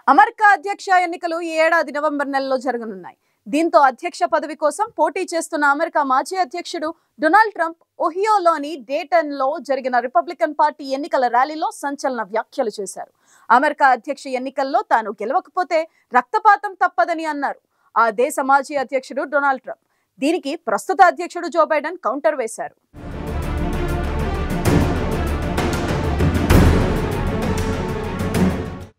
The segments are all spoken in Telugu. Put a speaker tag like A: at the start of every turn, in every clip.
A: అమెరికా అధ్యక్ష ఎన్నికలు ఈ ఏడాది నవంబర్ నెలలో జరగనున్నాయి. దీంతో అధ్యక్ష పదవి కోసం పోటీ చేస్తున్న అమెరికా మాజీ అధ్యక్షుడు డొనాల్డ్ ట్రంప్ ఒహియోలోని డేటన్లో జరిగిన రిపబ్లికన్ పార్టీ ఎన్నికల ర్యాలీలో సంచలన వ్యాఖ్యలు చేశారు. అమెరికా అధ్యక్ష ఎన్నికల్లో తాను గెలవకపోతే రక్తపాతం తప్పదని అన్నారు ఆ దేశ మాజీ అధ్యక్షుడు డొనాల్డ్ ట్రంప్. దీనికి ప్రస్తుత అధ్యక్షుడు జో బైడెన్ కౌంటర్ వేశారు.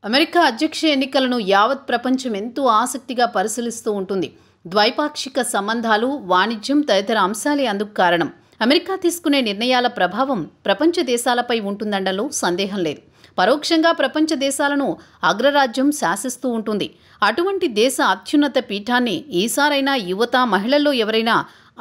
B: అమెరికా అధ్యక్ష ఎన్నికలను యావత్ ప్రపంచం ఎంతో ఆసక్తిగా పరిశీలిస్తూ ఉంటుంది. ద్వైపాక్షిక సంబంధాలు, వాణిజ్యం తదితర అంశాలే అందుకు కారణం. అమెరికా తీసుకునే నిర్ణయాల ప్రభావం ప్రపంచ దేశాలపై ఉంటుందనడంలో సందేహం లేదు. పరోక్షంగా ప్రపంచ దేశాలను అగ్రరాజ్యం శాసిస్తూ ఉంటుంది. అటువంటి దేశ అత్యున్నత పీఠాన్ని ఈసారైనా యువత, మహిళల్లో ఎవరైనా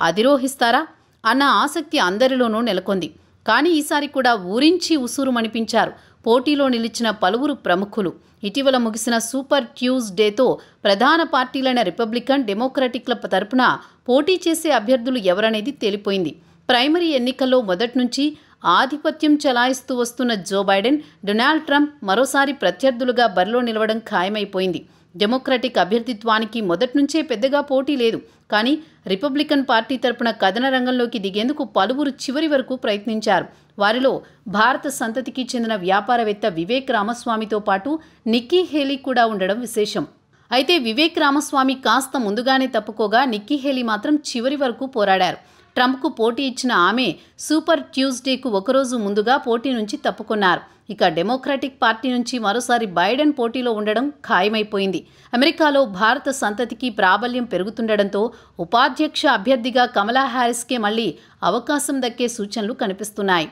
B: అధిరోహిస్తారా అన్న ఆసక్తి అందరిలోనూ నెలకొంది. కానీ ఈసారి కూడా ఊరించి ఉసూరుమనిపించారు పోటీలో నిలిచిన పలువురు ప్రముఖులు. ఇటీవల ముగిసిన సూపర్ ట్యూస్డేతో ప్రధాన పార్టీలైన రిపబ్లికన్, డెమోక్రటిక్ల తరపున పోటీ చేసే అభ్యర్థులు ఎవరనేది తేలిపోయింది. ప్రైమరీ ఎన్నికల్లో మొదటి నుంచి ఆధిపత్యం చెలాయిస్తూ వస్తున్న జో బైడెన్, డొనాల్డ్ ట్రంప్ మరోసారి ప్రత్యర్థులుగా బరిలో నిలవడం ఖాయమైపోయింది. డెమోక్రటిక్ అభ్యర్థిత్వానికి మొదటి నుంచే పెద్దగా పోటీ లేదు. కానీ రిపబ్లికన్ పార్టీ తరపున కథన రంగంలోకి దిగేందుకు పలువురు చివరి వరకు ప్రయత్నించారు. వారిలో భారత సంతతికి చెందిన వ్యాపారవేత్త వివేక్ రామస్వామితో పాటు నిక్కీ హేలీ కూడా ఉండడం విశేషం. అయితే వివేక్ రామస్వామి కాస్త ముందుగానే తప్పుకోగా నిక్కీ హేలీ మాత్రం చివరి వరకు పోరాడారు. ట్రంప్కు పోటీ ఇచ్చిన ఆమె సూపర్ ట్యూస్డేకు ఒకరోజు ముందుగా పోటీ నుంచి తప్పుకున్నారు. ఇక డెమోక్రటిక్ పార్టీ నుంచి మరోసారి బైడెన్ పోటీలో ఉండడం ఖాయమైపోయింది. అమెరికాలో భారత సంతతికి ప్రాబల్యం పెరుగుతుండటంతో ఉపాధ్యక్ష అభ్యర్థిగా కమలా హ్యారిస్కే మళ్లీ అవకాశం దక్కే సూచనలు కనిపిస్తున్నాయి.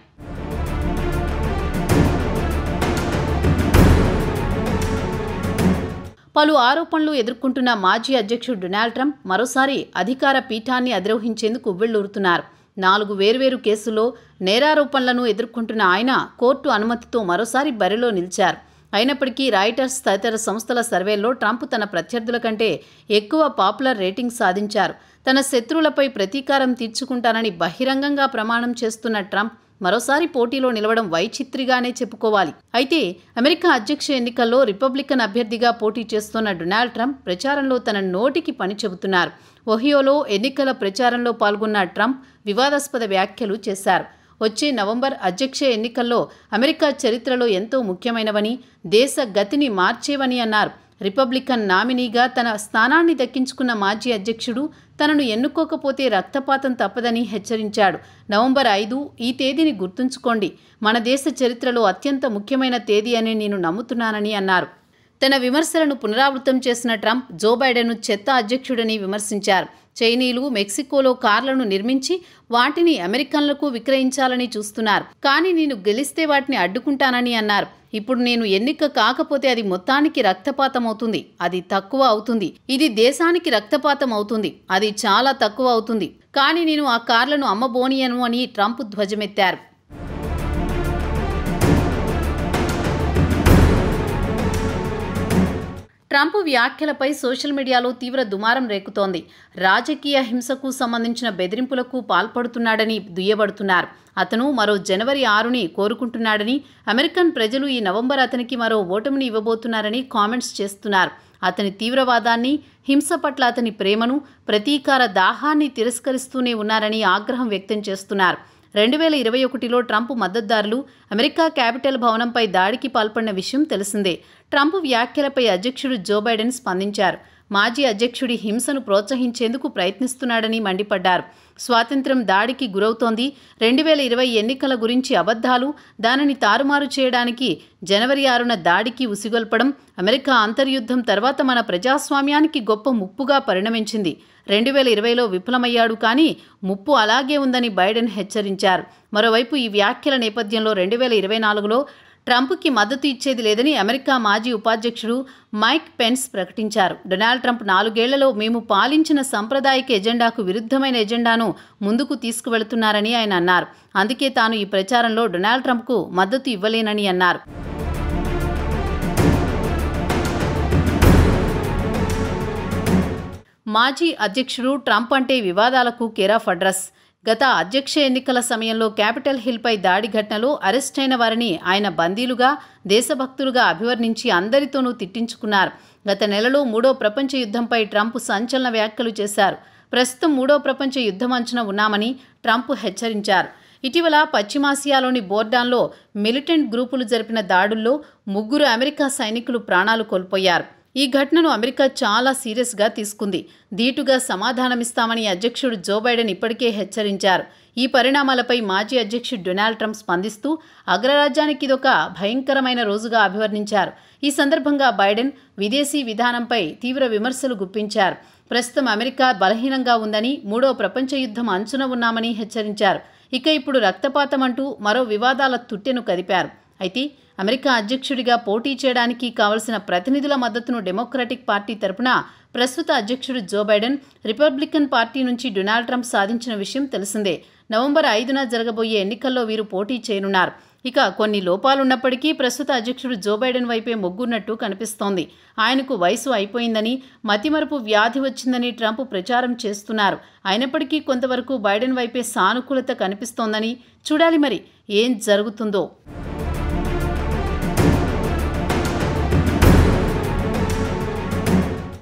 B: పలు ఆరోపణలు ఎదుర్కొంటున్న మాజీ అధ్యక్షుడు డొనాల్డ్ ట్రంప్ మరోసారి అధికార పీఠాన్ని అధిరోహించేందుకు ఉవ్విళ్లూరుతున్నారు. 4 వేర్వేరు కేసుల్లో నేరారోపణలను ఎదుర్కొంటున్న ఆయన కోర్టు అనుమతితో మరోసారి బరిలో నిలిచారు. అయినప్పటికీ రాయిటర్స్ తదితర సంస్థల సర్వేల్లో ట్రంప్ తన ప్రత్యర్థుల కంటే ఎక్కువ పాపులర్ రేటింగ్ సాధించారు. తన శత్రువులపై ప్రతీకారం తీర్చుకుంటానని బహిరంగంగా ప్రమాణం చేస్తున్న ట్రంప్ మరోసారి పోటీలో నిలవడం వైచిత్రిగానే చెప్పుకోవాలి. అయితే అమెరికా అధ్యక్ష ఎన్నికల్లో రిపబ్లికన్ అభ్యర్థిగా పోటీ చేస్తున్న డొనాల్డ్ ట్రంప్ ప్రచారంలో తన నోటికి పని చెబుతున్నారు. ఒహియోలో ఎన్నికల ప్రచారంలో పాల్గొన్న ట్రంప్ వివాదాస్పద వ్యాఖ్యలు చేశారు. వచ్చే నవంబర్ అధ్యక్ష ఎన్నికల్లో అమెరికా చరిత్రలో ఎంతో ముఖ్యమైనవని, దేశ గతిని మార్చేవని అన్నారు. రిపబ్లికన్ నామినీగా తన స్థానాన్ని దక్కించుకున్న మాజీ అధ్యక్షుడు తనను ఎన్నుకోకపోతే రక్తపాతం తప్పదని హెచ్చరించాడు. నవంబర్ 5 ఈ తేదీని గుర్తుంచుకోండి, మన దేశ చరిత్రలో అత్యంత ముఖ్యమైన తేదీ అని నేను నమ్ముతున్నానని అన్నారు. తన విమర్శలను పునరావృతం చేసిన ట్రంప్ జో బైడెన్ను చెత్త అధ్యక్షుడని విమర్శించారు. చైనీయులు మెక్సికోలో కార్లను నిర్మించి వాటిని అమెరికన్లకు విక్రయించాలని చూస్తున్నారు. కానీ నేను గెలిస్తే వాటిని అడ్డుకుంటానని అన్నారు. ఇప్పుడు నేను ఎన్నిక కాకపోతే అది మొత్తానికి రక్తపాతం అవుతుంది, అది తక్కువ అవుతుంది. ఇది దేశానికి రక్తపాతం అవుతుంది, అది చాలా తక్కువ అవుతుంది. కానీ నేను ఆ కార్లను అమ్మబోనియను అని ట్రంప్ ధ్వజమెత్తారు. ట్రంప్ వ్యాఖ్యలపై సోషల్ మీడియాలో తీవ్ర దుమారం రేకుతోంది. రాజకీయ హింసకు సంబంధించిన బెదిరింపులకు పాల్పడుతున్నాడని దుయ్యబడుతున్నారు. అతను మరో జనవరి 6ని కోరుకుంటున్నాడని, అమెరికన్ ప్రజలు ఈ నవంబర్ అతనికి మరో ఓటమిని ఇవ్వబోతున్నారని కామెంట్స్ చేస్తున్నారు. అతని తీవ్రవాదాన్ని, హింస పట్ల అతని ప్రేమను, ప్రతీకార దాహాన్ని తిరస్కరిస్తూనే ఉన్నారని ఆగ్రహం వ్యక్తం చేస్తున్నారు. 2021లో ట్రంప్ మద్దతుదారులు అమెరికా క్యాపిటల్ భవనంపై దాడికి పాల్పడిన విషయం తెలిసిందే. ట్రంప్ వ్యాఖ్యలపై అధ్యక్షుడు జో బైడెన్ స్పందించారు. మాజీ అధ్యక్షుడి హింసను ప్రోత్సహించేందుకు ప్రయత్నిస్తున్నాడని మండిపడ్డారు. స్వాతంత్ర్యం దాడికి గురవుతోంది. 2020 ఎన్నికల గురించి అబద్ధాలు, దానిని తారుమారు చేయడానికి జనవరి 6న దాడికి ఉసిగొల్పడం అమెరికా అంతర్యుద్ధం తర్వాత మన ప్రజాస్వామ్యానికి గొప్ప ముప్పుగా పరిణమించింది. 2020లో విఫలమయ్యాడు, కానీ ముప్పు అలాగే ఉందని బైడెన్ హెచ్చరించారు. మరోవైపు ఈ వ్యాఖ్యల నేపథ్యంలో 2024లో ట్రంప్కి మద్దతు ఇచ్చేది లేదని అమెరికా మాజీ ఉపాధ్యక్షుడు మైక్ పెన్స్ ప్రకటించారు. డొనాల్డ్ ట్రంప్ 4 ఏళ్లలో మేము పాలించిన సాంప్రదాయిక ఎజెండాకు విరుద్ధమైన ఎజెండాను ముందుకు తీసుకువెళుతున్నారని ఆయన అన్నారు. అందుకే తాను ఈ ప్రచారంలో డొనాల్డ్ ట్రంప్కు మద్దతు ఇవ్వలేనని అన్నారు. మాజీ అధ్యక్షుడు ట్రంప్ అంటే వివాదాలకు కేరాఫ్ అడ్రస్. గత అధ్యక్ష ఎన్నికల సమయంలో క్యాపిటల్ హిల్పై దాడి ఘటనలో అరెస్ట్ అయిన వారిని ఆయన బందీలుగా, దేశభక్తులుగా అభివర్ణించి అందరితోనూ తిట్టించుకున్నారు. గత నెలలో 3వ ప్రపంచ యుద్ధంపై ట్రంప్ సంచలన వ్యాఖ్యలు చేశారు. ప్రస్తుతం 3వ ప్రపంచ యుద్ధం అంచున ఉన్నామని ట్రంప్ హెచ్చరించారు. ఇటీవల పశ్చిమాసియాలోని బోర్డాన్లో మిలిటెంట్ గ్రూపులు జరిపిన దాడుల్లో 3 అమెరికా సైనికులు ప్రాణాలు కోల్పోయారు. ఈ ఘటనను అమెరికా చాలా సీరియస్గా తీసుకుంది. ధీటుగా సమాధానమిస్తామని అధ్యక్షుడు జో బైడెన్ ఇప్పటికే హెచ్చరించారు. ఈ పరిణామాలపై మాజీ అధ్యక్షుడు డొనాల్డ్ ట్రంప్ స్పందిస్తూ అగ్రరాజ్యానికి ఇదొక భయంకరమైన రోజుగా అభివర్ణించారు. ఈ సందర్భంగా బైడెన్ విదేశీ విధానంపై తీవ్ర విమర్శలు గుప్పించారు. ప్రస్తుతం అమెరికా బలహీనంగా ఉందని, 3వ ప్రపంచ యుద్ధం అంచున ఉన్నామని హెచ్చరించారు. ఇక ఇప్పుడు రక్తపాతం అంటూ మరో వివాదాల తుట్టెను కదిపారు. అయితే అమెరికా అధ్యక్షుడిగా పోటీ చేయడానికి కావలసిన ప్రతినిధుల మద్దతును డెమోక్రటిక్ పార్టీ తరపున ప్రస్తుత అధ్యక్షుడు జో బైడెన్, రిపబ్లికన్ పార్టీ నుంచి డొనాల్డ్ ట్రంప్ సాధించిన విషయం తెలిసిందే. నవంబర్ 5న జరగబోయే ఎన్నికల్లో వీరు పోటీ చేయనున్నారు. ఇక కొన్ని లోపాలున్నప్పటికీ ప్రస్తుత అధ్యక్షుడు జో బైడెన్ వైపే మొగ్గున్నట్టు కనిపిస్తోంది. ఆయనకు వయసు అయిపోయిందని, మతిమరుపు వ్యాధి వచ్చిందని ట్రంప్ ప్రచారం చేస్తున్నారు. అయినప్పటికీ కొంతవరకు బైడెన్ వైపే సానుకూలత కనిపిస్తోందని చూడాలి. మరి ఏం జరుగుతుందో.